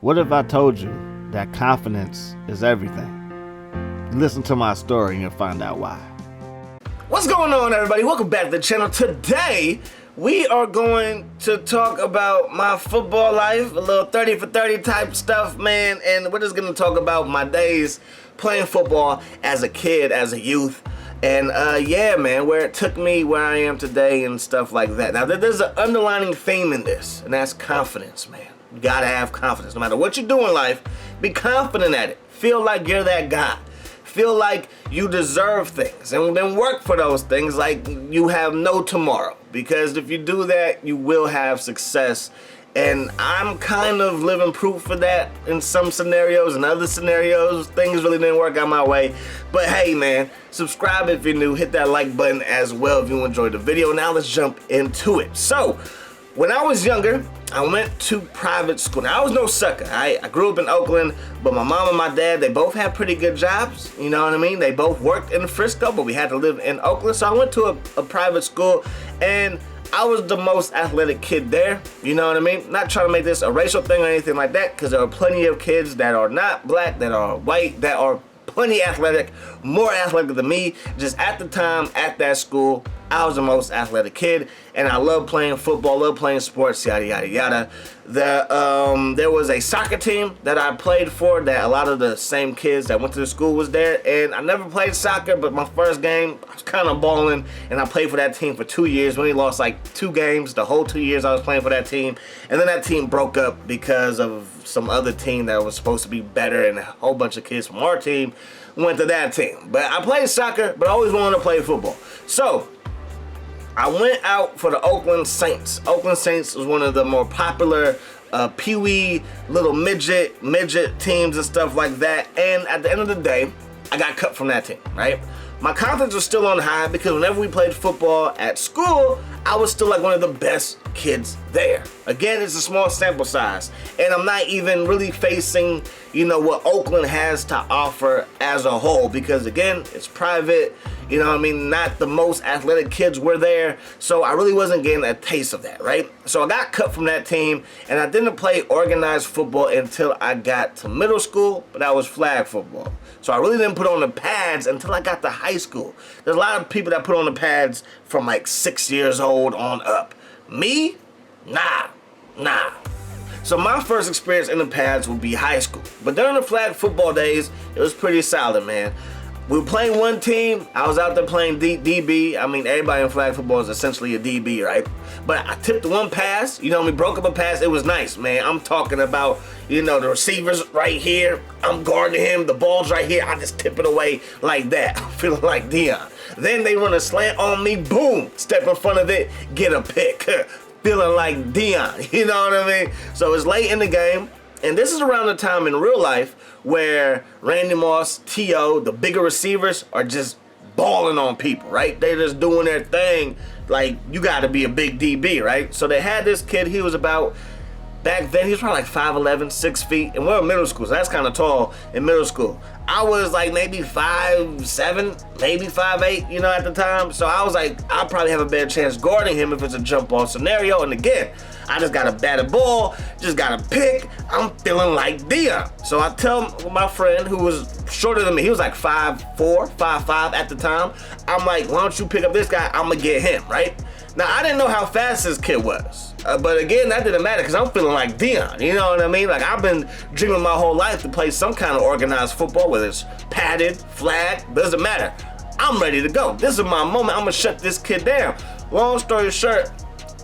What if I told you that confidence is everything? Listen to my story and you'll find out why. What's going on, everybody? Welcome back to the channel. Today, we are going to talk about my football life, a little 30 for 30 type stuff, man, and we're just going to talk about my days playing football as a kid, as a youth, and yeah, man, where it took me where I am today and stuff like that. Now, there's an underlining theme in this, and that's confidence, man. You gotta have confidence. No matter what you do in life, be confident at it. Feel like you're that guy. Feel like you deserve things, and then work for those things like you have no tomorrow. Because if you do that, you will have success. And I'm kind of living proof for that in some scenarios. In other scenarios, things really didn't work out my way. But hey, man, subscribe if you're new. Hit that like button as well if you enjoyed the video. Now let's jump into it. So, when I was younger, I went to private school. Now, I was no sucker. I grew up in Oakland, but my mom and my dad, they both had pretty good jobs. You know what I mean? They both worked in Frisco, but we had to live in Oakland. So I went to a private school, and I was the most athletic kid there. You know what I mean? Not trying to make this a racial thing or anything like that, because there are plenty of kids that are not black, that are white, that are plenty athletic, more athletic than me. Just at the time, at that school, I was the most athletic kid, and I love playing football, love playing sports, yada, yada, yada. There was a soccer team that I played for that a lot of the same kids that went to the school was there, and I never played soccer, but my first game, I was kind of balling, and I played for that team for 2 years. We only lost like 2 games the whole 2 years I was playing for that team, and then that team broke up because of some other team that was supposed to be better, and a whole bunch of kids from our team went to that team. But I played soccer, but I always wanted to play football. So I went out for the Oakland Saints. Oakland Saints was one of the more popular pee-wee little midget teams and stuff like that. And at the end of the day, I got cut from that team, right? My confidence was still on high because whenever we played football at school, I was still like one of the best kids there. Again, it's a small sample size, and I'm not even really facing, you know, what Oakland has to offer as a whole, because again, it's private, you know what I mean, not the most athletic kids were there, so I really wasn't getting a taste of that, right? So I got cut from that team, and I didn't play organized football until I got to middle school, but that was flag football. So I really didn't put on the pads until I got to high school. There's a lot of people that put on the pads from like 6 years old on up. Me? Nah. So my first experience in the pads would be high school. But during the flag football days, it was pretty solid, man. We were playing one team. I was out there playing DB. I mean, everybody in flag football is essentially a DB, right? But I tipped one pass. You know, we broke up a pass. It was nice, man. I'm talking about, you know, the receiver's right here. I'm guarding him. The ball's right here. I just tip it away like that. I'm feeling like Dion. Then they run a slant on me. Boom. Step in front of it. Get a pick. Feeling like Dion. You know what I mean? So it's late in the game. And this is around the time in real life where Randy Moss, T.O., the bigger receivers are just balling on people, right? They're just doing their thing. Like, you got to be a big DB, right? So they had this kid. He was about, back then, he was probably like 5'11", 6 feet. And we're in middle school, so that's kind of tall in middle school. I was like maybe 5'7", maybe 5'8", you know, at the time. So I was like, I'll probably have a better chance guarding him if it's a jump ball scenario. And again, I just got a batted ball, just got a pick. I'm feeling like Dion. So I tell my friend who was shorter than me, he was like 5'4", 5'5" at the time. I'm like, why don't you pick up this guy? I'm gonna get him, right? Now, I didn't know how fast this kid was. But again, that didn't matter because I'm feeling like Dion. You know what I mean? Like, I've been dreaming my whole life to play some kind of organized football, whether it's padded, flag, doesn't matter. I'm ready to go. This is my moment. I'm gonna shut this kid down. Long story short,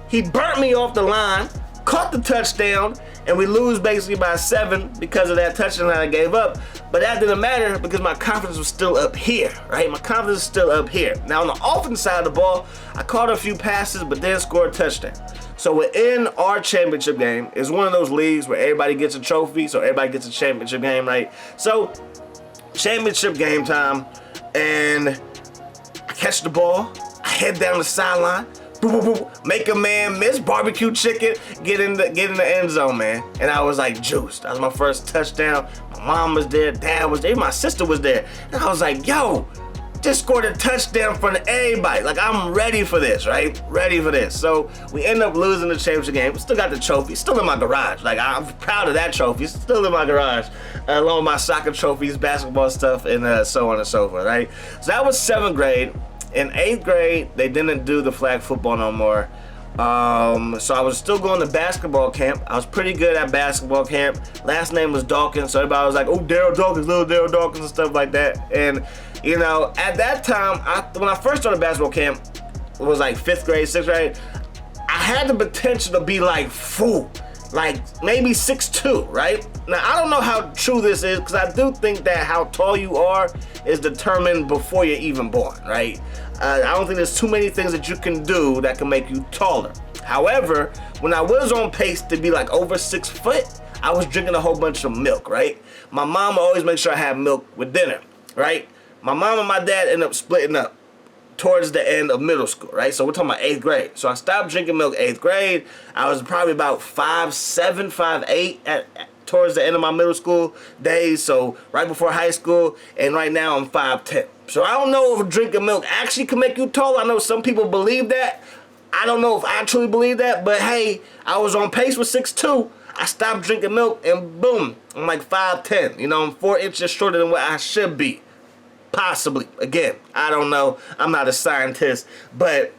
he burnt me off the line, caught the touchdown, and we lose basically by 7 because of that touchdown that I gave up. But that didn't matter because my confidence was still up here, right? My confidence is still up here. Now, on the offense side of the ball, I caught a few passes, but then scored a touchdown. So within our championship game is one of those leagues where everybody gets a trophy, so everybody gets a championship game, right? So, championship game time, and I catch the ball, I head down the sideline, boop, boop, boop, make a man miss, barbecue chicken, get in the end zone, man. And I was like juiced. That was my first touchdown. My mom was there, dad was there, my sister was there. And I was like, yo, just scored a touchdown in front of everybody. Like, I'm ready for this, right? Ready for this. So we end up losing the championship game. Still got the trophy. Still in my garage. Like, I'm proud of that trophy. Still in my garage. Along with my soccer trophies, basketball stuff, and so on and so forth, right? So that was 7th grade. In 8th grade, they didn't do the flag football no more. So I was still going to basketball camp. I was pretty good at basketball camp. Last name was Dawkins, so everybody was like, oh, Daryl Dawkins, little Daryl Dawkins and stuff like that. And, you know, at that time, when I first started basketball camp, it was like 5th grade, 6th grade, I had the potential to be like, like maybe 6'2", right? Now, I don't know how true this is, because I do think that how tall you are is determined before you're even born, right? I don't think there's too many things that you can do that can make you taller. However, when I was on pace to be like over 6 foot, I was drinking a whole bunch of milk, right? My mom always made sure I had milk with dinner, right? My mom and my dad ended up splitting up towards the end of middle school, right? So we're talking about 8th grade. So I stopped drinking milk 8th grade. I was probably about 5'7", 5'8" towards the end of my middle school days. So right before high school, and right now I'm 5'10". So I don't know if drinking milk actually can make you tall. I know some people believe that. I don't know if I truly believe that, but hey, I was on pace with 6'2". I stopped drinking milk and boom, I'm like 5'10". You know, I'm 4 inches shorter than what I should be. Possibly. Again, I don't know. I'm not a scientist, but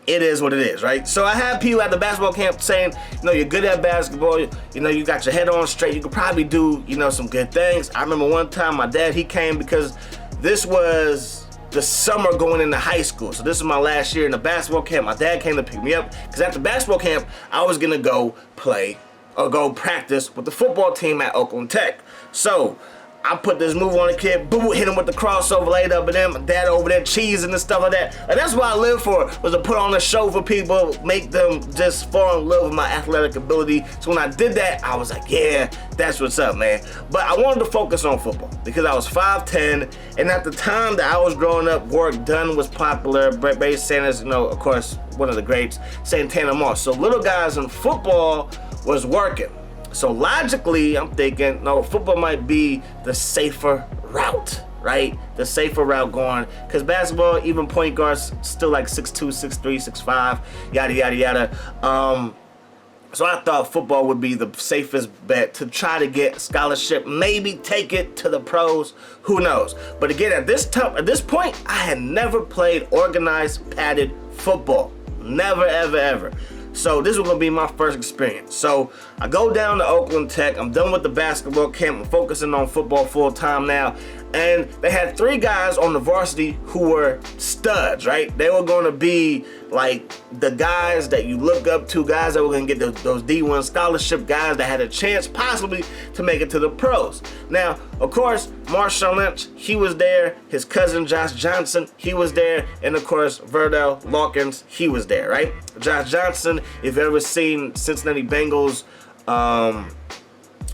it is what it is, right? So I had people at the basketball camp saying, you know, you're good at basketball, you know, you got your head on straight, you could probably do, you know, some good things. I remember one time my dad, he came because this was the summer going into high school. So this is my last year in the basketball camp. My dad came to pick me up because at the basketball camp, I was gonna go play or go practice with the football team at Oakland Tech. So I put this move on the kid, boom, hit him with the crossover, laid up, and then my dad over there cheesing and stuff like that. And that's what I live for, was to put on a show for people, make them just fall in love with my athletic ability. So when I did that, I was like, yeah, that's what's up, man. But I wanted to focus on football because I was 5'10", and at the time that I was growing up, Warwick Dunn was popular, Barry Sanders, you know, of course, one of the greats, Santana Moss. So little guys in football was working. So logically, I'm thinking, no, football might be the safer route, right? The safer route going, because basketball, even point guards, still like 6'2", 6'3", 6'5", yada, yada, yada. So I thought football would be the safest bet to try to get a scholarship, maybe take it to the pros, who knows? But again, at this point, I had never played organized padded football. Never, ever, ever. So this was gonna be my first experience. So I go down to Oakland Tech. I'm done with the basketball camp. I'm focusing on football full time now. And they had 3 guys on the varsity who were studs, right? They were gonna be like the guys that you look up to, guys that were gonna get those D1 scholarship guys that had a chance possibly to make it to the pros. Now, of course, Marshawn Lynch, he was there. His cousin Josh Johnson, he was there. And of course, Verdell Lawkins, he was there, right? Josh Johnson, if you've ever seen Cincinnati Bengals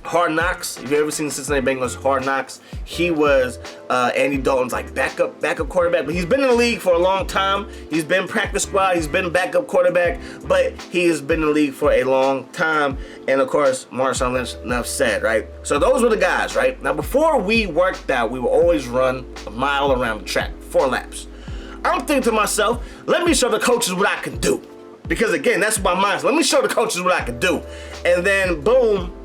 Hard Knocks, if you've ever seen Cincinnati Bengals Hard Knocks, he was Andy Dalton's like backup quarterback. But he's been in the league for a long time. He's been practice squad. He's been backup quarterback, but he has been in the league for a long time. And of course, Marshawn Lynch, enough said, right? So those were the guys, right? Now, before we worked out, we would always run a mile around the track, 4 laps. I'm thinking to myself, let me show the coaches what I can do. Because again, that's my mindset. Let me show the coaches what I can do. And then boom,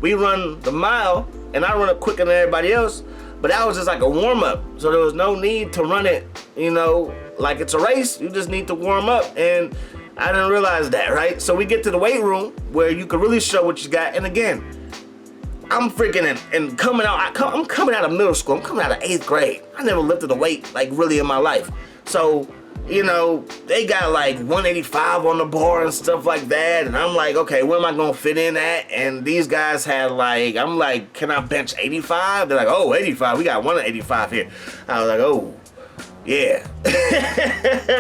we run the mile, and I run it quicker than everybody else, but that was just like a warm-up. So there was no need to run it, you know, like it's a race. You just need to warm up, and I didn't realize that, right? So we get to the weight room where you can really show what you got, and again, I'm freaking and coming out, I'm coming out of middle school. I'm coming out of 8th grade. I never lifted a weight, like, really in my life. So, you know, they got like 185 on the bar and stuff like that. And I'm like, okay, where am I going to fit in at? And these guys had like, I'm like, can I bench 85? They're like, oh, 85. We got 185 here. I was like, oh, yeah.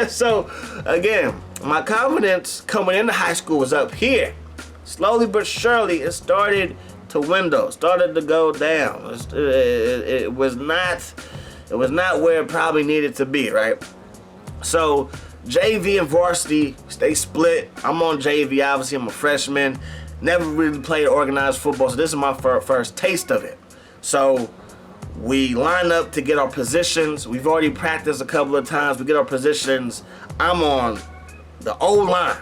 So, again, my confidence coming into high school was up here. Slowly but surely, it started to dwindle, started to go down. It was not where it probably needed to be, right? So JV and varsity, they split. I'm on JV, obviously I'm a freshman. Never really played organized football, so this is my first taste of it. So We line up to get our positions. We've already practiced a couple of times. We get our positions. I'm on the O-line,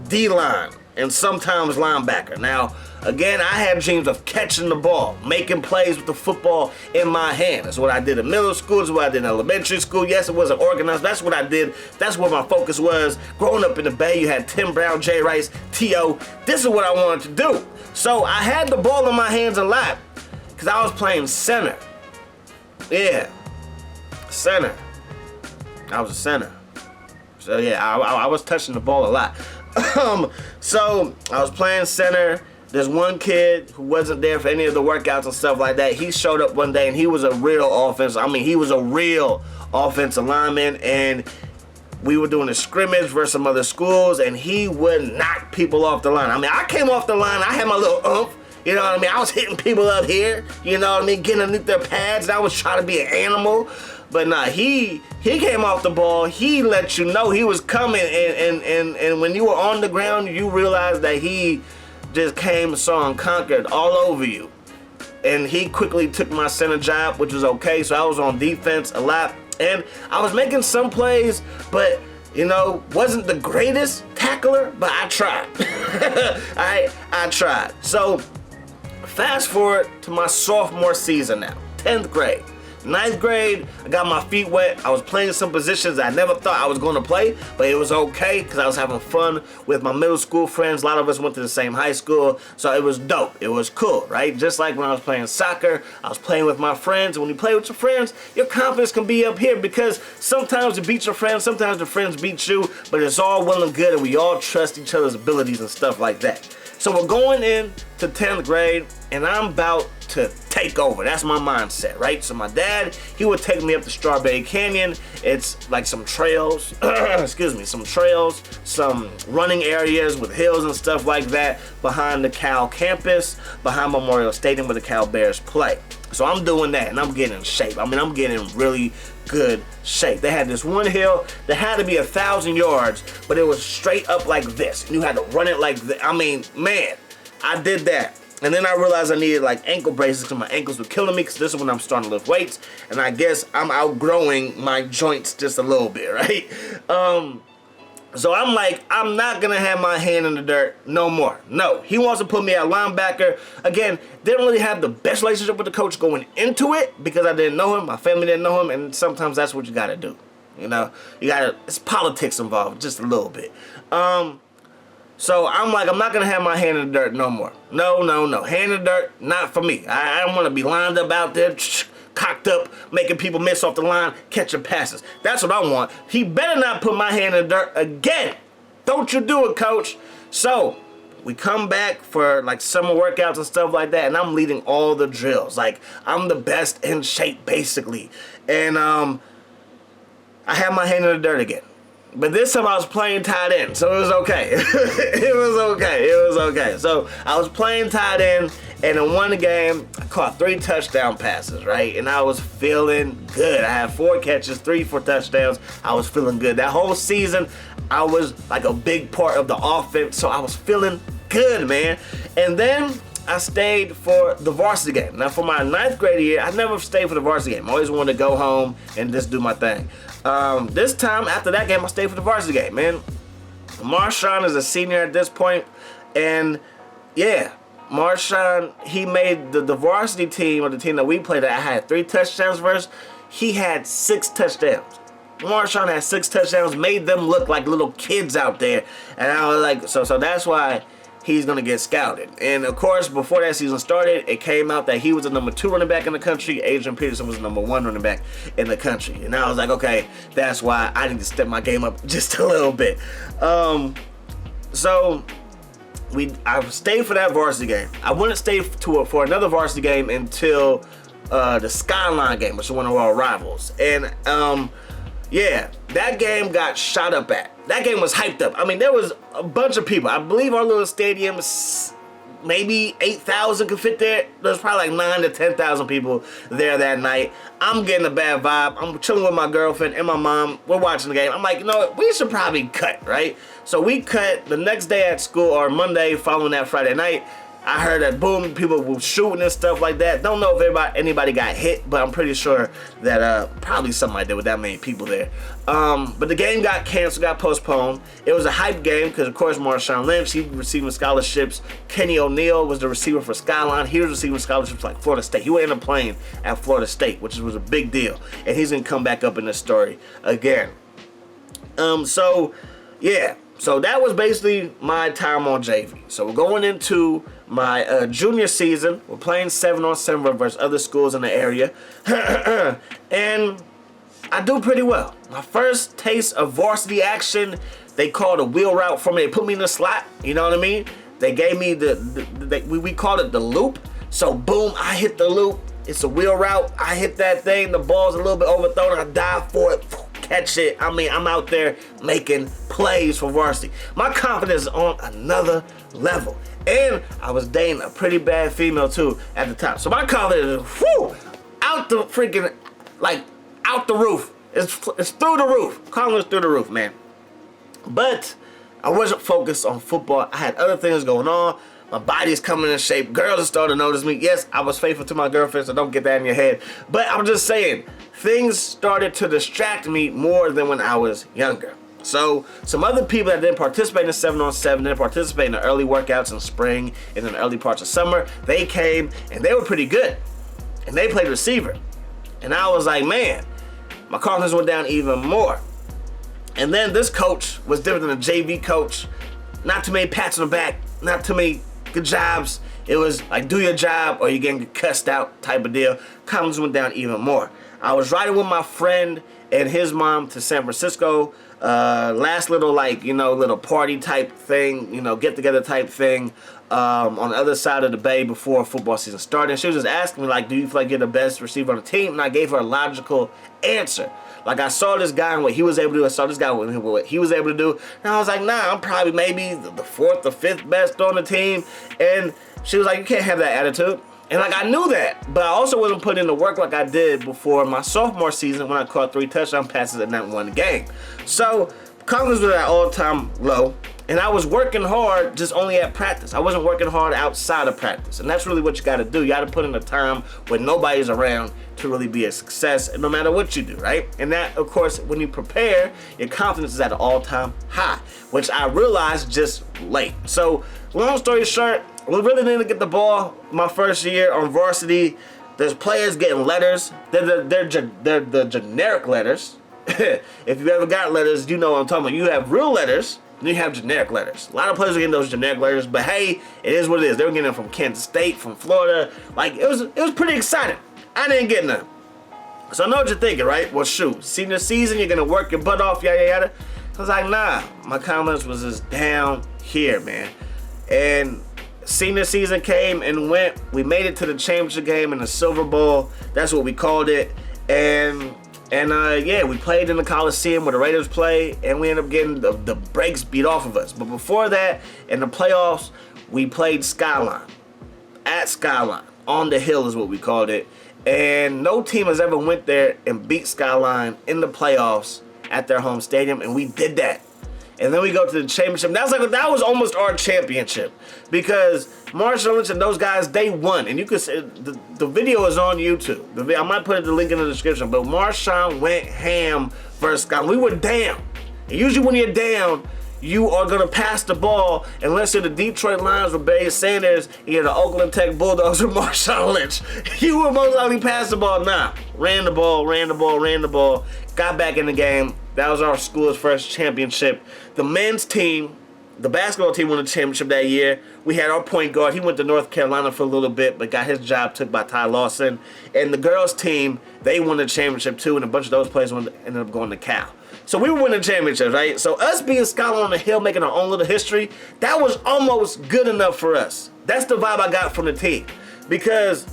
D-line, and sometimes linebacker. Now, again, I had dreams of catching the ball, making plays with the football in my hand. That's what I did in middle school. That's what I did in elementary school. Yes, it wasn't organized. That's what I did. That's where my focus was. Growing up in the Bay, you had Tim Brown, Jay Rice, T.O. This is what I wanted to do. So I had the ball in my hands a lot because I was playing center. Yeah, center. I was a center. So yeah, I was touching the ball a lot. So I was playing center. There's one kid who wasn't there for any of the workouts and stuff like that. He showed up one day and he was a real he was a real offensive lineman, and we were doing a scrimmage versus some other schools, and he would knock people off the line. I mean, I came off the line, I had my little oomph. You know what I mean? I was hitting people up here, you know what I mean, getting underneath their pads, and I was trying to be an animal. But nah, he came off the ball, he let you know he was coming, and when you were on the ground, you realized that he just came, saw, and conquered all over you. And he quickly took my center job, which was okay, so I was on defense a lot. And I was making some plays, but you know, wasn't the greatest tackler, but I tried. I tried. So fast forward to my sophomore season now, 10th grade. 9th grade, I got my feet wet. I was playing some positions I never thought I was going to play, but it was okay because I was having fun with my middle school friends. A lot of us went to the same high school, so it was dope. It was cool, right? Just like when I was playing soccer, I was playing with my friends. When you play with your friends, your confidence can be up here because sometimes you beat your friends, sometimes the friends beat you, but it's all well and good, and we all trust each other's abilities and stuff like that. So we're going in to 10th grade, and I'm about to take over. That's my mindset, right? So my dad, he would take me up to Strawberry Canyon. It's like some trails, some running areas with hills and stuff like that behind the Cal campus, behind Memorial Stadium where the Cal Bears play. So I'm doing that, and I'm getting in shape. I mean, I'm getting in really good shape. They had this one hill that had to be 1,000 yards, but it was straight up like this. And you had to run it like this. I mean, man, I did that. And then I realized I needed like ankle braces because my ankles were killing me, because this is when I'm starting to lift weights. And I guess I'm outgrowing my joints just a little bit, right? So I'm like, I'm not going to have my hand in the dirt no more. No, he wants to put me at linebacker. Again, didn't really have the best relationship with the coach going into it because I didn't know him. My family didn't know him. And sometimes that's what you got to do. You know, it's politics involved just a little bit. So I'm like, I'm not going to have my hand in the dirt no more. No. Hand in the dirt, not for me. I don't want to be lined up out there, cocked up, making people miss off the line, catching passes. That's what I want. He better not put my hand in the dirt again. Don't you do it, coach. So we come back for like summer workouts and stuff like that, and I'm leading all the drills. Like, I'm the best in shape, basically. And I have my hand in the dirt again. But this time I was playing tight end, so it was okay. It was okay. So I was playing tight end, and in one game, I caught 3 touchdown passes, right? And I was feeling good. I had 4 catches, 3 for touchdowns. I was feeling good. That whole season, I was like a big part of the offense, so I was feeling good, man. And then I stayed for the varsity game. Now, for my 9th grade year, I never stayed for the varsity game. I always wanted to go home and just do my thing. This time, after that game, I stayed for the varsity game, man. Marshawn is a senior at this point, and yeah, Marshawn, he made the varsity team, or the team that we played that I had 3 touchdowns versus, he had 6 touchdowns. Marshawn had 6 touchdowns, made them look like little kids out there, and I was like, so that's why he's going to get scouted. And of course, before that season started, it came out that he was the number 2 running back in the country. Adrian Peterson was the number 1 running back in the country. And I was like, okay, that's why I need to step my game up just a little bit. So I stayed for that varsity game. I wouldn't stay for another varsity game until the Skyline game, which is one of our rivals. And yeah, that game got shot up at. That game was hyped up. I mean, there was a bunch of people. I believe our little stadium, maybe 8,000 could fit there. There's probably like 9,000 to 10,000 people there that night. I'm getting a bad vibe. I'm chilling with my girlfriend and my mom. We're watching the game. I'm like, you know what? We should probably cut, right? So we cut the next day at school, or Monday following that Friday night. I heard that boom, people were shooting and stuff like that. Don't know if anybody got hit, but I'm pretty sure that probably somebody did with that many people there. But the game got canceled, got postponed. It was a hype game because, of course, Marshawn Lynch, he was receiving scholarships. Kenny O'Neal was the receiver for Skyline. He was receiving scholarships like Florida State. He would end up playing at Florida State, which was a big deal. And he's going to come back up in this story again. So that was basically my time on JV. So we're going into my junior season. We're playing 7-on-7 versus other schools in the area. And I do pretty well. My first taste of varsity action, they called a wheel route for me. They put me in the slot, you know what I mean? They gave me we called it the loop. So boom, I hit the loop. It's a wheel route. I hit that thing. The ball's a little bit overthrown. I dive for it. Catch it. I mean, I'm out there making plays for varsity. My confidence is on another level. And I was dating a pretty bad female too at the time. So my confidence is out the freaking, like, out the roof. It's through the roof. Confidence through the roof, man. But I wasn't focused on football. I had other things going on. My body's coming in shape. Girls are starting to notice me. Yes, I was faithful to my girlfriend, so don't get that in your head. But I'm just saying, things started to distract me more than when I was younger. So some other people that didn't participate in 7-on-7, didn't participate in the early workouts in spring and in the early parts of summer, they came and they were pretty good. And they played receiver. And I was like, man, my confidence went down even more. And then this coach was different than a JV coach. Not too many pats on the back, not too many good jobs. It was like, do your job or you're getting cussed out type of deal. Confidence went down even more. I was riding with my friend and his mom to San Francisco. Last little, like, little party type thing, get together type thing on the other side of the bay before football season started. And she was just asking me, like, do you feel like you're the best receiver on the team? And I gave her a logical answer. Like, I saw this guy and what he was able to do. I saw this guy and what he was able to do. And I was like, nah, I'm probably maybe the fourth or fifth best on the team. And she was like, you can't have that attitude. And, like, I knew that. But I also wasn't putting in the work like I did before my sophomore season when I caught 3 touchdown passes and not won the game. So confidence was at all-time low. And I was working hard just only at practice. I wasn't working hard outside of practice. And that's really what you got to do. You got to put in the time when nobody's around to really be a success, no matter what you do, right? And that, of course, when you prepare, your confidence is at an all-time high, which I realized just late. So long story short, we really didn't get the ball my first year on varsity. There's players getting letters. They're the generic letters. If you ever got letters, you know what I'm talking about. You have real letters, and you have generic letters. A lot of players are getting those generic letters, but hey, it is what it is. They were getting them from Kansas State, from Florida. Like, it was pretty exciting. I didn't get none. So I know what you're thinking, right? Well, shoot, senior season, you're gonna work your butt off, yada yada. I was like, nah, my confidence was just down here, man. And senior season came and went. We made it to the championship game in the Silver Bowl. That's what we called it. And we played in the Coliseum where the Raiders play, and we ended up getting the brakes beat off of us. But before that, in the playoffs, we played Skyline. At Skyline. On the hill is what we called it. And no team has ever went there and beat Skyline in the playoffs at their home stadium, and we did that. And then we go to the championship. That was almost our championship because Marshawn Lynch and those guys, they won. And you could say the video is on YouTube. I might put the link in the description. But Marshawn went ham versus Skyline. We were down. And usually when you're down, you are going to pass the ball unless you're the Detroit Lions with Barry Sanders and you're the Oakland Tech Bulldogs with Marshawn Lynch. You will most likely pass the ball. Nah, ran the ball, got back in the game. That was our school's first championship. The men's team, the basketball team won the championship that year. We had our point guard. He went to North Carolina for a little bit, but got his job took by Ty Lawson. And the girls' team, they won the championship too, and a bunch of those players ended up going to Cal. So we were winning championships, right? So us being Skyline on the hill, making our own little history, that was almost good enough for us. That's the vibe I got from the team. Because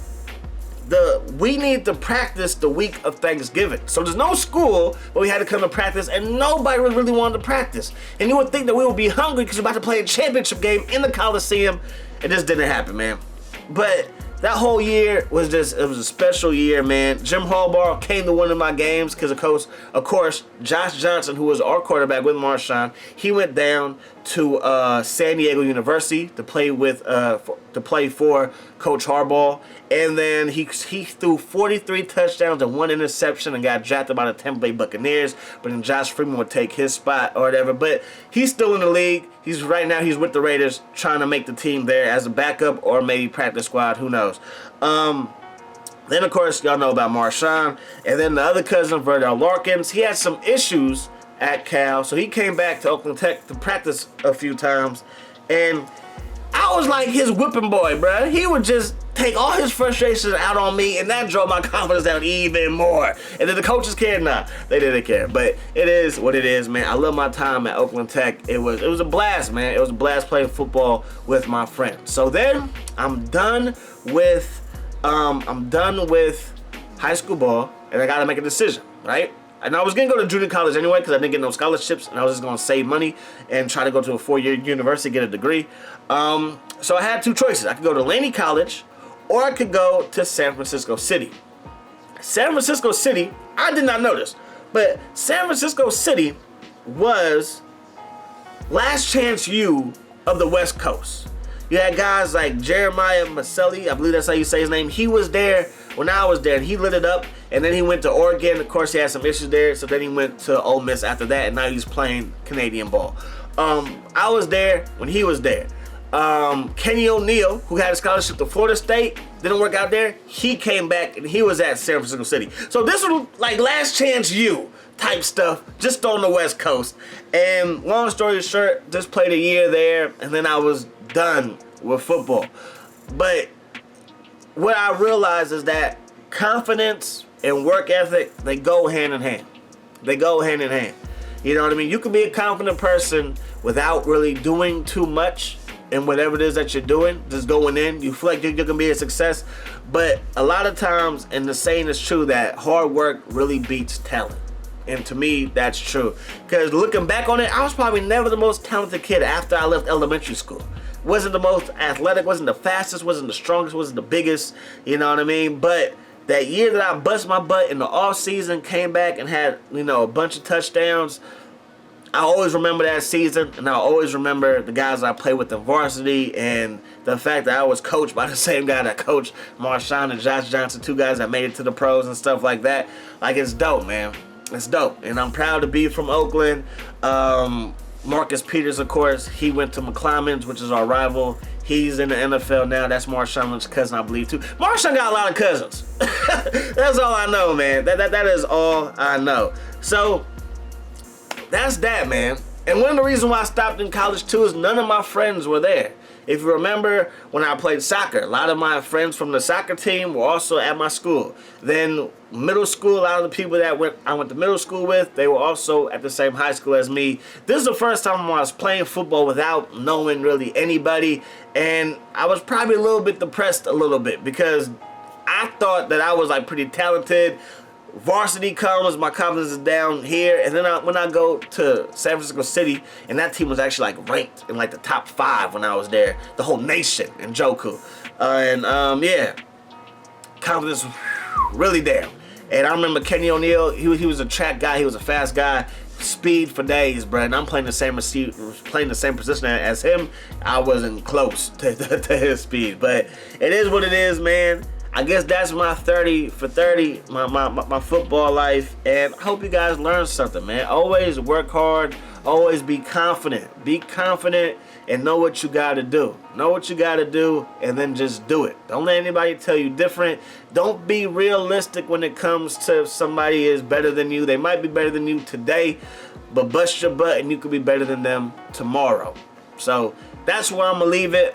we need to practice the week of Thanksgiving. So there's no school, but we had to come to practice, and nobody really wanted to practice. And you would think that we would be hungry because we're about to play a championship game in the Coliseum. It just didn't happen, man. But that whole year was it was a special year, man. Jim Harbaugh came to one of my games because, of course, Josh Johnson, who was our quarterback with Marshawn, he went down to San Diego University to play for Coach Harbaugh, and then he threw 43 touchdowns and 1 interception and got drafted by the Tampa Bay Buccaneers. But then Josh Freeman would take his spot or whatever. But he's still in the league. Right now he's with the Raiders, trying to make the team there as a backup or maybe practice squad. Who knows? Then of course y'all know about Marshawn, and then the other cousin Verdell Larkins. He had some issues at Cal, so he came back to Oakland Tech to practice a few times, and I was like his whipping boy, bruh. He would just take all his frustrations out on me, and that drove my confidence down even more. And then the coaches cared? Nah, they didn't care. But it is what it is, man. I love my time at Oakland Tech. It was a blast, man. It was a blast playing football with my friends. So then I'm done with high school ball, and I gotta make a decision, right? And I was going to go to junior college anyway because I didn't get no scholarships, and I was just going to save money and try to go to a 4-year university, get a degree. So I had two choices. I could go to Laney College, or I could go to San Francisco City. San Francisco City, I did not know this, but San Francisco City was last chance U of the West Coast. You had guys like Jeremiah Maselli, I believe that's how you say his name. He was there when I was there, and he lit it up. And then he went to Oregon. Of course, he had some issues there. So then he went to Ole Miss after that, and now he's playing Canadian ball. I was there when he was there. Kenny O'Neal, who had a scholarship to Florida State, didn't work out there. He came back, and he was at San Francisco City. So this was like last chance U type stuff, just on the West Coast. And long story short, just played a year there, and then I was done with football. But what I realized is that confidence and work ethic, they go hand in hand. They go hand in hand. You know what I mean? You can be a confident person without really doing too much in whatever it is that you're doing, just going in. You feel like you're going to be a success. But a lot of times, and the saying is true, that hard work really beats talent. And to me, that's true. Because looking back on it, I was probably never the most talented kid after I left elementary school. Wasn't the most athletic, wasn't the fastest, wasn't the strongest, wasn't the biggest, you know what I mean? But that year that I bust my butt in the off season, came back and had, a bunch of touchdowns, I always remember that season, and I always remember the guys I played with in varsity, and the fact that I was coached by the same guy that coached Marshawn and Josh Johnson, two guys that made it to the pros and stuff like that. Like, it's dope, man. It's dope. And I'm proud to be from Oakland. Marcus Peters, of course, he went to McClymonds, which is our rival. He's in the NFL now. That's Marshawn's cousin, I believe, too. Marshawn got a lot of cousins. That's all I know, man. That is all I know. So that's that, man. And one of the reasons why I stopped in college, too, is none of my friends were there. If you remember, when I played soccer, a lot of my friends from the soccer team were also at my school. Then middle school, a lot of the people that I went to middle school with, they were also at the same high school as me. This is the first time I was playing football without knowing really anybody. And I was probably a little bit depressed a little bit because I thought that I was like pretty talented. Varsity comes, my confidence is down here, and then when I go to San Francisco City, and that team was actually like ranked in like the top 5 when I was there, the whole nation in Joku, yeah, confidence really down. And I remember Kenny O'Neal, he was a track guy, he was a fast guy, speed for days, bro. And I'm playing the same position as him. I wasn't close to his speed, but it is what it is, man. I guess that's my 30 for 30, my football life, and I hope you guys learned something, man. Always work hard, always be confident. Be confident and know what you got to do. Know what you got to do and then just do it. Don't let anybody tell you different. Don't be realistic when it comes to if somebody is better than you. They might be better than you today, but bust your butt and you could be better than them tomorrow. So that's where I'm going to leave it.